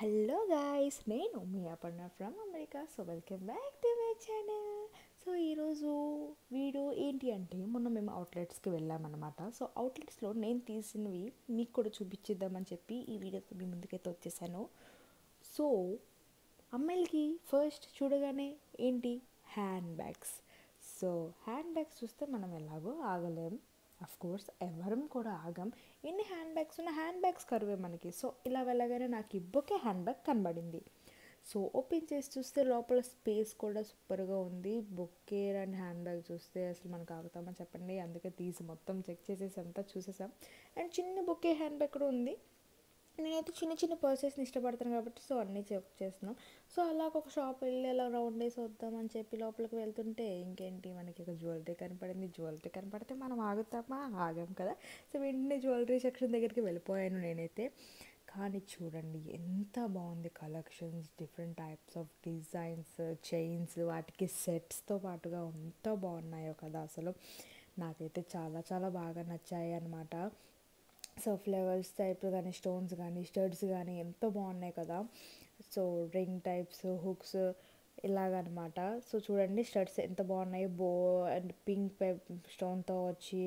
Hello guys, నేను మీ Aparna from America. So welcome back to my channel. So ఈరోజు video ఏంటి అంటే, మొన్న మేము అవుట్లెట్స్కి వెళ్ళామన్నమాట. సో అవుట్లెట్స్లో నేను తీసినవి మీకు కూడా చూపించిద్దామని చెప్పి ఈ వీడియోతో మీ ముందుకైతే వచ్చేసాను. సో అమ్మాయిలకి ఫస్ట్ చూడగానే ఏంటి, hand bags. So hand bags చూస్తే మనం ఎలాగో ఆగలేం, అఫ్ కోర్స్ ఎవరం కూడా ఆగం. ఎన్ని హ్యాండ్ బ్యాగ్స్ ఉన్న హ్యాండ్ బ్యాగ్స్ కరువే మనకి. సో ఇలా వెళ్ళగానే నాకు ఇబ్బొకే హ్యాండ్ బ్యాగ్ కనబడింది. సో ఓపెన్ చేసి చూస్తే లోపల స్పేస్ కూడా సూపర్గా ఉంది. బొకే అండ్ హ్యాండ్ బ్యాగ్ చూస్తే అసలు మనకు ఆగుతామని చెప్పండి. అందుకే తీసి మొత్తం చెక్ చేసేసి అంతా చూసేసాం. అండ్ చిన్న బొకే హ్యాండ్ బ్యాగ్ కూడా ఉంది. నేనైతే చిన్న చిన్న పర్సెస్ని ఇష్టపడతాను కాబట్టి సో అన్నీ చెక్ చేస్తున్నాం. సో అలాగ ఒక షాప్ వెళ్ళి అలా రౌండ్ వేసి వద్దామని చెప్పి లోపలికి వెళ్తుంటే ఇంకేంటి, మనకి ఒక జ్యువెలరీ కనపడింది. జ్యువెలరీ కనపడితే మనం ఆగుతామా? ఆగాం కదా. సో వెంటనే జ్యువెలరీ సెక్షన్ దగ్గరికి వెళ్ళిపోయాను నేనైతే. కానీ చూడండి ఎంత బాగుంది collections, different types of designs, chains, వాటికి సెట్స్తో పాటుగా ఎంత బాగున్నాయో కదా. అసలు నాకైతే చాలా చాలా బాగా నచ్చాయి అన్నమాట. సో ఫ్లవర్స్ టైప్ కానీ, స్టోన్స్ కానీ, స్టడ్స్ కానీ ఎంతో బాగున్నాయి కదా. సో రింగ్ టైప్స్, హుక్స్ ఇలాగనమాట. సో చూడండి స్టడ్స్ ఎంత బాగున్నాయి, బో అండ్ పింక్ స్టోన్తో వచ్చి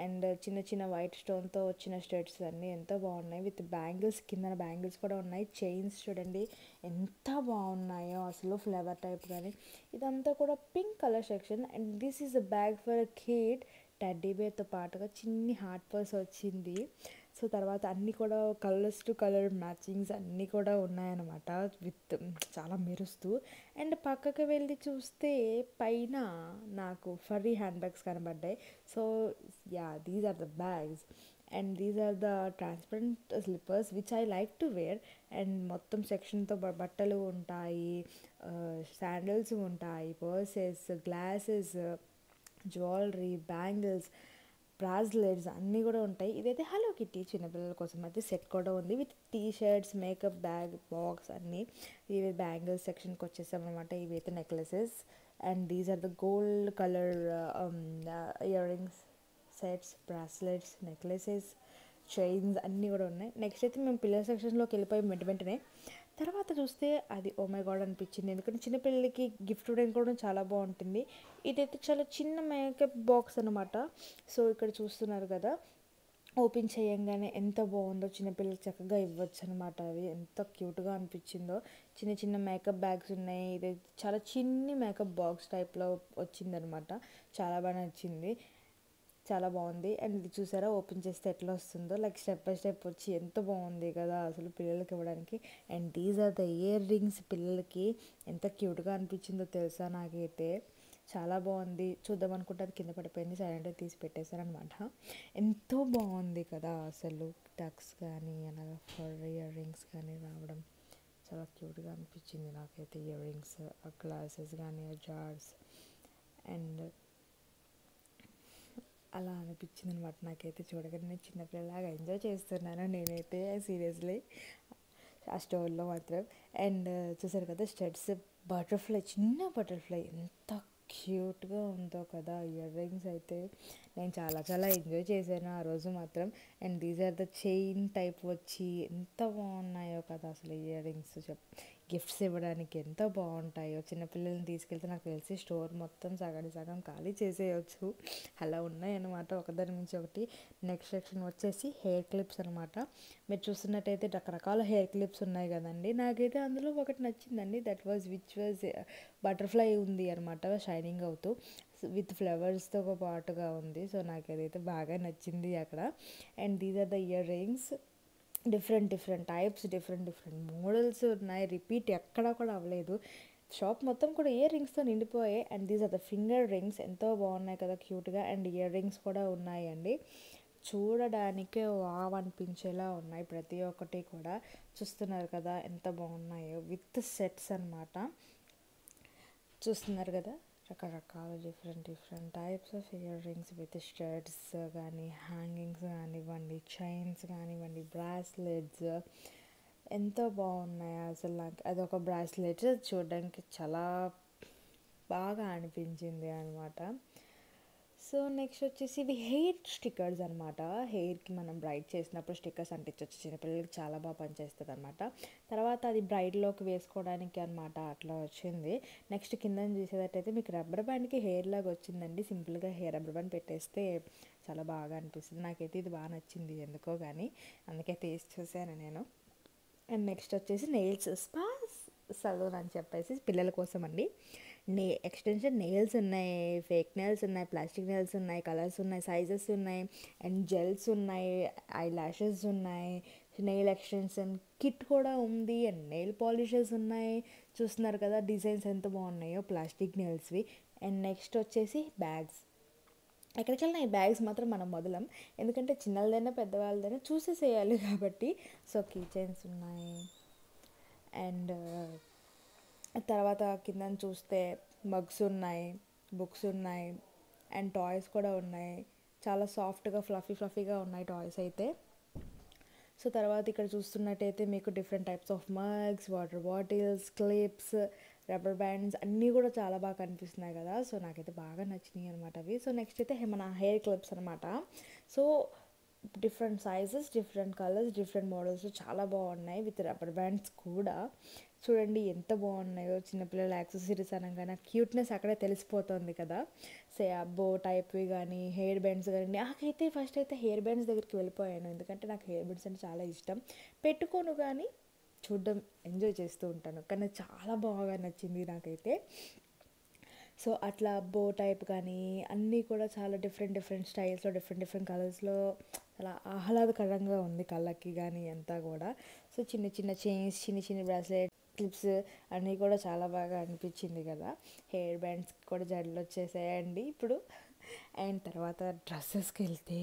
అండ్ చిన్న చిన్న వైట్ స్టోన్తో వచ్చిన స్టడ్స్ అన్నీ ఎంత బాగున్నాయి. విత్ బ్యాంగిల్స్, కింద బ్యాంగిల్స్ కూడా ఉన్నాయి. చైన్స్ చూడండి ఎంత బాగున్నాయో అసలు, ఫ్లవర్ టైప్ కానీ. ఇదంతా కూడా pink colour section. And this is a bag for a kid. Teddy బేర్తో పాటుగా చిన్ని హార్ట్ పర్స్ వచ్చింది. సో తర్వాత అన్నీ కూడా కలర్స్ టు కలర్ మ్యాచింగ్స్ అన్నీ కూడా ఉన్నాయన్నమాట, విత్ చాలా మెరుస్తూ. అండ్ పక్కకి వెళ్ళి చూస్తే పైన నాకు ఫర్రీ హ్యాండ్ బ్యాగ్స్ కనబడ్డాయి. So yeah, these are the bags and these are the transparent slippers which I like to wear. And మొత్తం సెక్షన్తో బట్టలు ఉంటాయి, శాండిల్స్ ఉంటాయి, purses, glasses, jewellery, bangles, bracelets అన్నీ కూడా ఉంటాయి. ఇదైతే హలో కిట్టి చిన్నపిల్లల కోసం అయితే సెట్ కూడా ఉంది, with T shirts, makeup bag, box అన్నీ. ఇవి బ్యాంగిల్స్ సెక్షన్కి వచ్చేసాం అనమాట. ఇవి అయితే necklaces and these are the gold colour earrings, sets, bracelets, necklaces, chains అన్నీ కూడా ఉన్నాయి. నెక్స్ట్ అయితే మేము పిల్లల సెక్షన్లోకి వెళ్ళిపోయి వెంటనే తర్వాత చూస్తే అది ఓ మై గాడ్ అనిపించింది. ఎందుకంటే చిన్నపిల్లలకి గిఫ్ట్ ఇవ్వడానికి కూడా చాలా బాగుంటుంది. ఇదైతే చాలా చిన్న మేకప్ బాక్స్ అనమాట. సో ఇక్కడ చూస్తున్నారు కదా, ఓపెన్ చేయంగానే ఎంత బాగుందో, చిన్నపిల్లలకి చక్కగా ఇవ్వచ్చు అనమాట. అవి ఎంత క్యూట్గా అనిపించిందో. చిన్న చిన్న మేకప్ బ్యాగ్స్ ఉన్నాయి. ఇది చాలా చిన్ని మేకప్ బాక్స్ టైప్లో వచ్చిందనమాట. చాలా బాగా నచ్చింది, చాలా బాగుంది. అండ్ ఇది చూసారా ఓపెన్ చేస్తే ఎట్లా వస్తుందో, లైక్ స్టెప్ బై స్టెప్ వచ్చి ఎంత బాగుంది కదా అసలు పిల్లలకి ఇవ్వడానికి. And these are the ear rings. పిల్లలకి ఎంత క్యూట్గా అనిపించిందో తెలుసా నాకైతే. చాలా బాగుంది. చూద్దాం అనుకుంటే అది కింద పడిపోయింది, సైలెంట్గా తీసి పెట్టేశారనమాట. ఎంతో బాగుంది కదా అసలు. టక్స్ కానీ అలాగా ఫర్ ఇయర్ రింగ్స్ కానీ రావడం చాలా క్యూట్గా అనిపించింది నాకైతే. ఇయర్ రింగ్స్, ఆ గ్లాసెస్ కానీ, ఆ జార్స్ అండ్ అలా అనిపించింది అనమాట నాకైతే. చూడగానే నేను చిన్నపిల్లలాగా ఎంజాయ్ చేస్తున్నాను నేనైతే సీరియస్లీ ఆ స్టోర్లో మాత్రం. అండ్ చూసారు కదా స్టడ్స్, బటర్ఫ్లై, చిన్న బటర్ఫ్లై ఎంత క్యూట్గా ఉందో కదా. ఇయర్ రింగ్స్ అయితే నేను చాలా చాలా ఎంజాయ్ చేశాను ఆ రోజు మాత్రం. And these are the chain type వచ్చి ఎంత బాగున్నాయో కదా అసలు. ఇయర్ రింగ్స్ గిఫ్ట్స్ ఇవ్వడానికి ఎంత బాగుంటాయో. చిన్నపిల్లల్ని తీసుకెళ్తే నాకు తెలిసి స్టోర్ మొత్తం సగానికి సగం ఖాళీ చేసేయచ్చు, అలా ఉన్నాయన్నమాట ఒకదాని నుంచి ఒకటి. నెక్స్ట్ సెక్షన్ వచ్చేసి హెయిర్ క్లిప్స్ అనమాట. మీరు చూస్తున్నట్టయితే రకరకాల హెయిర్ క్లిప్స్ ఉన్నాయి కదండి. నాకైతే అందులో ఒకటి నచ్చిందండి, that was which was butterfly ఉంది అనమాట, షైనింగ్ అవుతూ విత్ ఫ్లవర్స్తో పాటుగా ఉంది. సో నాకు అదైతే బాగా నచ్చింది అక్కడ. And these are the year rings, different different types, different different models ఉన్నాయి. రిపీట్ ఎక్కడా కూడా అవ్వలేదు. షాప్ మొత్తం కూడా ఇయర్ రింగ్స్తో నిండిపోయాయి. And these are the finger rings, ఎంతో బాగున్నాయి కదా క్యూట్గా. అండ్ ఇయర్ రింగ్స్ కూడా ఉన్నాయండి, చూడడానికే వావ్ అనిపించేలా ఉన్నాయి ప్రతి ఒక్కటి కూడా. చూస్తున్నారు కదా ఎంత బాగున్నాయో, విత్ సెట్స్ అనమాట. చూస్తున్నారు కదా రకరకాల different different types of ear rings with studs కానీ, హ్యాంగింగ్స్ కానివ్వండి, చైన్స్ కానివ్వండి, బ్రాస్లెట్స్ ఎంతో బాగున్నాయి అసలు. నాకు అదొక బ్రాస్లెట్ చూడడానికి చాలా బాగా అనిపించింది అనమాట. సో నెక్స్ట్ వచ్చేసి ఇవి హెయిర్ స్టిక్కర్స్ అనమాట. హెయిర్కి మనం బ్రైడ్ చేసినప్పుడు స్టిక్కర్స్ అంటించవచ్చు, చిన్నపిల్లలకి చాలా బాగా పనిచేస్తుంది అనమాట. తర్వాత అది బ్రైడ్లోకి వేసుకోవడానికి అనమాట, అట్లా వచ్చింది. నెక్స్ట్ కింద చూసేటట్టయితే మీకు రబ్బర్ బ్యాండ్కి హెయిర్ లాగా వచ్చిందండి. సింపుల్గా హెయిర్ రబ్బర్ బ్యాండ్ పెట్టేస్తే చాలా బాగా అనిపిస్తుంది. నాకైతే ఇది బాగా నచ్చింది ఎందుకో కానీ, అందుకే తీసి చూసాను నేను. అండ్ నెక్స్ట్ వచ్చేసి నెయిల్స్ స్పా సలూన్ అని చెప్పేసి పిల్లల కోసం అండి. ఎక్స్టెన్షన్ నెయిల్స్ ఉన్నాయి, ఫేక్ నెయిల్స్ ఉన్నాయి, ప్లాస్టిక్ నెయిల్స్ ఉన్నాయి, కలర్స్ ఉన్నాయి, సైజెస్ ఉన్నాయి, అండ్ జెల్స్ ఉన్నాయి, ఐ ల్యాషెస్ ఉన్నాయి, నెయిల్ ఎక్స్టెన్షన్ కిట్ కూడా ఉంది, అండ్ నెయిల్ పాలిషెస్ ఉన్నాయి. చూస్తున్నారు కదా డిజైన్స్ ఎంత బాగున్నాయో ప్లాస్టిక్ నెయిల్స్వి. అండ్ నెక్స్ట్ వచ్చేసి బ్యాగ్స్. ఎక్కడికి వెళ్ళినా ఈ బ్యాగ్స్ మాత్రం మనం వదలం, ఎందుకంటే చిన్నదైనా పెద్దవాళ్ళదైనా చూసేసేయాలి కాబట్టి. సో కీ చైన్స్ ఉన్నాయి. అండ్ తర్వాత కింద చూస్తే మగ్స్ ఉన్నాయి, బుక్స్ ఉన్నాయి, అండ్ టాయ్స్ కూడా ఉన్నాయి. చాలా సాఫ్ట్గా ఫ్లఫీగా ఉన్నాయి టాయ్స్ అయితే. సో తర్వాత ఇక్కడ చూస్తున్నట్టయితే మీకు different types of mugs, water bottles, clips, rubber bands అన్నీ కూడా చాలా బాగా కనిపిస్తున్నాయి కదా. సో నాకైతే బాగా నచ్చినాయి అనమాట అవి. సో నెక్స్ట్ అయితే మన హెయిర్ క్లిప్స్ అనమాట. So different sizes, different colours, different models చాలా బాగున్నాయి, విత్ రబ్బర్ బ్యాండ్స్ కూడా. చూడండి ఎంత బాగున్నాయో. చిన్నపిల్లల యాక్సెసరీస్ అనగానే క్యూట్నెస్ అక్కడే తెలిసిపోతుంది కదా. సే అబ్బో టైప్వి కానీ, హెయిర్ బ్యాండ్స్ కానీ. నాకైతే ఫస్ట్ అయితే హెయిర్ బ్యాండ్స్ దగ్గరికి వెళ్ళిపోయాను, ఎందుకంటే నాకు హెయిర్ బ్యాండ్స్ అంటే చాలా ఇష్టం. పెట్టుకోను కానీ చూడడం ఎంజాయ్ చేస్తూ ఉంటాను, కానీ చాలా బాగా నచ్చింది నాకైతే. సో అట్లా బో టైప్ కానీ అన్నీ కూడా చాలా డిఫరెంట్ స్టైల్స్లో, డిఫరెంట్ కలర్స్లో చాలా ఆహ్లాదకరంగా ఉంది కళ్ళకి కానీ అంతా కూడా. సో చిన్న చైన్స్, చిన్న బ్రాస్లెట్, క్లిప్స్ అన్నీ కూడా చాలా బాగా అనిపించింది కదా. హెయిర్ బ్యాండ్స్కి కూడా జడలు వచ్చేసాయండి ఇప్పుడు. అండ్ తర్వాత డ్రెస్సెస్కి వెళ్తే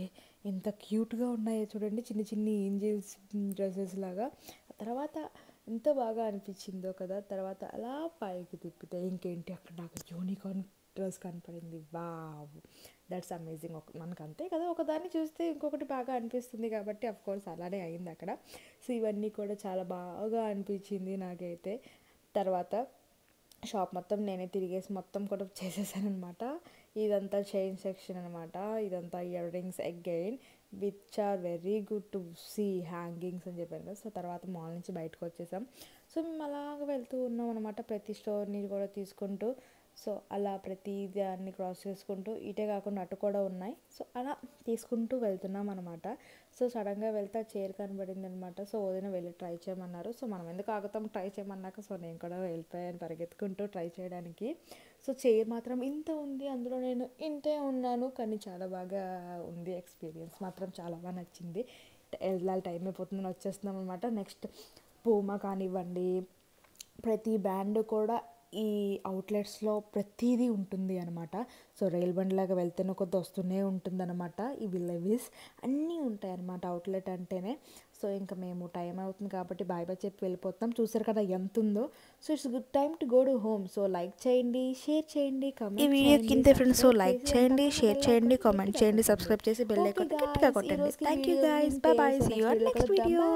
ఎంత క్యూట్గా ఉన్నాయో చూడండి, చిన్న ఏంజల్స్ డ్రెస్సెస్ లాగా. తర్వాత ఎంత బాగా అనిపించిందో కదా. తర్వాత అలా పైకి తిప్పితే ఇంకేంటి అక్కడ నాకు యూనికార్న్ డ్రెస్ కనపడింది. Wow, that's amazing. మనకు అంతే కదా, ఒకదాన్ని చూస్తే ఇంకొకటి బాగా అనిపిస్తుంది కాబట్టి అఫ్కోర్స్ అలానే అయింది అక్కడ. సో ఇవన్నీ కూడా చాలా బాగా అనిపించింది నాకైతే. తర్వాత షాప్ మొత్తం నేనే తిరిగేసి మొత్తం కూడా చేసేసాను అనమాట. ఇదంతా చైన్ సెక్షన్ అనమాట, ఇదంతా earrings again which are very good to see, hangings అని చెప్పాను కదా. సో తర్వాత మాల్ నుంచి బయటకు వచ్చేసాం. సో మేము అలాగ వెళ్తూ ఉన్నాం అనమాట, ప్రతి స్టోర్ని కూడా తీసుకుంటూ. సో అలా ప్రతి దాన్ని క్రాస్ చేసుకుంటూ, ఇటే కాకుండా అటు కూడా ఉన్నాయి. సో అలా తీసుకుంటూ వెళ్తున్నాం అనమాట. సో సడన్గా వెళ్తే చైర్ కనబడింది అనమాట. సో వదిన వెళ్ళి ట్రై చేయమన్నారు. సో మనం ఎందుకు ఆగుతాం, ట్రై చేయమన్నాక. సో నేను కూడా వెళ్ళిపోయాను పరిగెత్తుకుంటూ ట్రై చేయడానికి. సో చైర్ మాత్రం ఇంత ఉంది, అందులో నేను ఇంతే ఉన్నాను, కానీ చాలా బాగా ఉంది. ఎక్స్పీరియన్స్ మాత్రం చాలా బాగా నచ్చింది. వెళ్ళాలి, టైం అయిపోతుందని వచ్చేస్తున్నాం అనమాట. నెక్స్ట్ పూమా కానివ్వండి, ప్రతి బ్రాండ్ కూడా ఈ అవుట్లెట్స్లో ప్రతిదీ ఉంటుంది అనమాట. సో రైల్ బండ్లాగా వెళ్తేనే కొద్ది వస్తూనే ఉంటుంది అనమాట. ఇవి లెవిస్ అన్నీ ఉంటాయి అనమాట అవుట్లెట్ అంటేనే. సో ఇంకా మేము టైం అవుతుంది కాబట్టి బాయ్ చెప్పి వెళ్ళిపోతాం. చూసారు కదా ఎంత ఉందో. So it's good time to go to home. So like చేయండి, షేర్ చేయండి, కామెంట్ చేయండి. ఈ వీడియో కింద ఫ్రెండ్స్ సో లైక్ చేయండి, షేర్ చేయండి, కామెంట్ చేయండి, సబ్స్క్రైబ్ చేసి బెల్ ఐకాన్ గట్టిగా కొట్టండి. Thank you guys, bye bye, see you on next video.